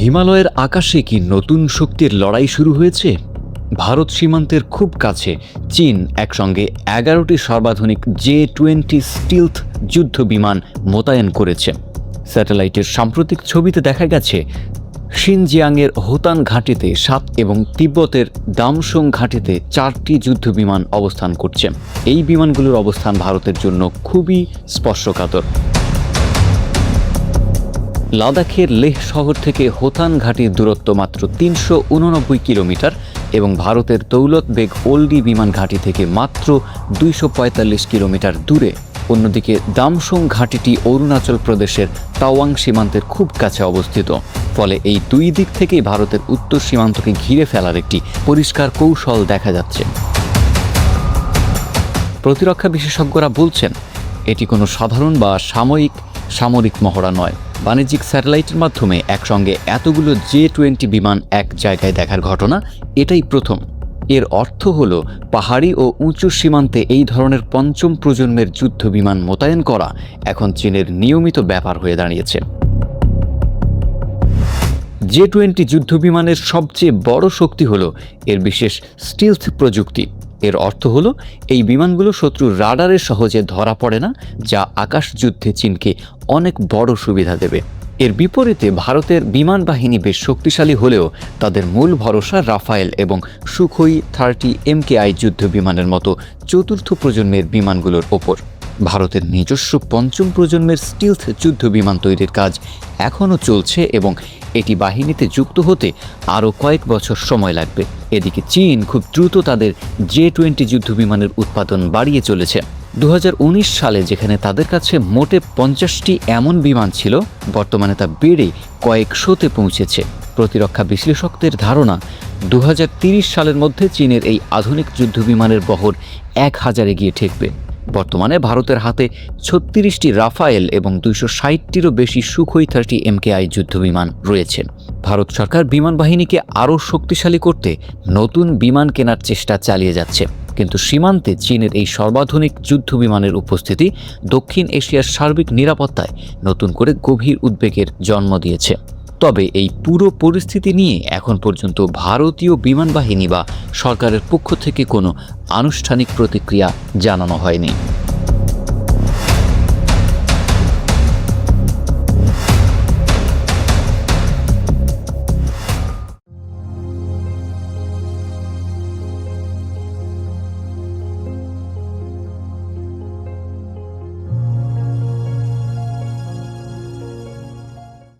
হিমালয়ের আকাশে কি নতুন শক্তির লড়াই শুরু হয়েছে? ভারত সীমান্তের খুব কাছে চীন একসঙ্গে 11টি সর্বাধুনিক J-20 স্টিলথ যুদ্ধ বিমান মোতায়েন করেছে। স্যাটেলাইটের সাম্প্রতিক ছবিতে দেখা গেছে শিনজিয়াংয়ের হোতান ঘাঁটিতে 7 এবং তিব্বতের দামসং ঘাঁটিতে 4টি যুদ্ধ বিমান অবস্থান করছে। এই বিমানগুলোর অবস্থান ভারতের জন্য খুবই স্পর্শকাতর। লাদাখের লেহ শহর থেকে হোতান ঘাটির দূরত্ব মাত্র 389 কিলোমিটার এবং ভারতের দৌলত বেগ ওল্ডি বিমান ঘাঁটি থেকে মাত্র 245 কিলোমিটার দূরে। অন্যদিকে দামসং ঘাঁটিটি অরুণাচল প্রদেশের তাওয়াং সীমান্তের খুব কাছে অবস্থিত। ফলে এই দুই দিক থেকেই ভারতের উত্তর সীমান্তকে ঘিরে ফেলার একটি পরিষ্কার কৌশল দেখা যাচ্ছে। প্রতিরক্ষা বিশেষজ্ঞরা বলছেন, এটি কোনো সাধারণ বা সামরিক মহড়া নয়। বাণিজ্যিক স্যাটেলাইটের মাধ্যমে একসঙ্গে এতগুলো J-20 বিমান এক জায়গায় দেখার ঘটনা এটাই প্রথম। এর অর্থ হলো পাহাড়ি ও উঁচু সীমান্তে এই ধরনের পঞ্চম প্রজন্মের যুদ্ধ বিমান মোতায়েন করা এখন চীনের নিয়মিত ব্যাপার হয়ে দাঁড়িয়েছে। J-20 যুদ্ধ বিমানের সবচেয়ে বড় শক্তি হলো এর বিশেষ স্টিলথ প্রযুক্তি। এর অর্থ হলো এই বিমানগুলো শত্রুর রাডারে সহজে ধরা পড়ে না, যা আকাশ যুদ্ধে চীনকে অনেক বড় সুবিধা দেবে। এর বিপরীতে ভারতের বিমান বাহিনী বেশ শক্তিশালী হলেও তাদের মূল ভরসা রাফায়েল এবং সুখোই 30 MKI যুদ্ধ বিমানের মতো চতুর্থ প্রজন্মের বিমানগুলোর ওপর। ভারতের নিজস্ব পঞ্চম প্রজন্মের স্টিলথ যুদ্ধ বিমান তৈরির কাজ এখনও চলছে এবং এটি বাহিনীতে যুক্ত হতে আরও কয়েক বছর সময় লাগবে। এদিকে চীন খুব দ্রুত তাদের J-20 যুদ্ধ বিমানের উৎপাদন বাড়িয়ে চলেছে। 2019 সালে যেখানে তাদের কাছে মোটে 50টি এমন বিমান ছিল, বর্তমানে তা বেড়ে কয়েকশোতে পৌঁছেছে। প্রতিরক্ষা বিশ্লেষকদের ধারণা 2030 সালের মধ্যে চীনের এই আধুনিক যুদ্ধ বিমানের বহর 1000-এ গিয়ে ঠেকবে। বর্তমানে ভারতের হাতে 36টি রাফায়েল এবং 260টিরও বেশি সুখোই 30 MKI যুদ্ধ বিমান রয়েছে। ভারত সরকার বিমান বাহিনীকে আরও শক্তিশালী করতে নতুন বিমান কেনার চেষ্টা চালিয়ে যাচ্ছে, কিন্তু সীমান্তে চীনের এই সর্বাধুনিক যুদ্ধ বিমানের উপস্থিতি দক্ষিণ এশিয়ার সার্বিক নিরাপত্তায় নতুন করে গভীর উদ্বেগের জন্ম দিয়েছে। তবে এই পুরো পরিস্থিতি নিয়ে এখন পর্যন্ত ভারতীয় বিমান বাহিনী বা সরকারের পক্ষ থেকে কোনো আনুষ্ঠানিক প্রতিক্রিয়া জানানো হয়নি।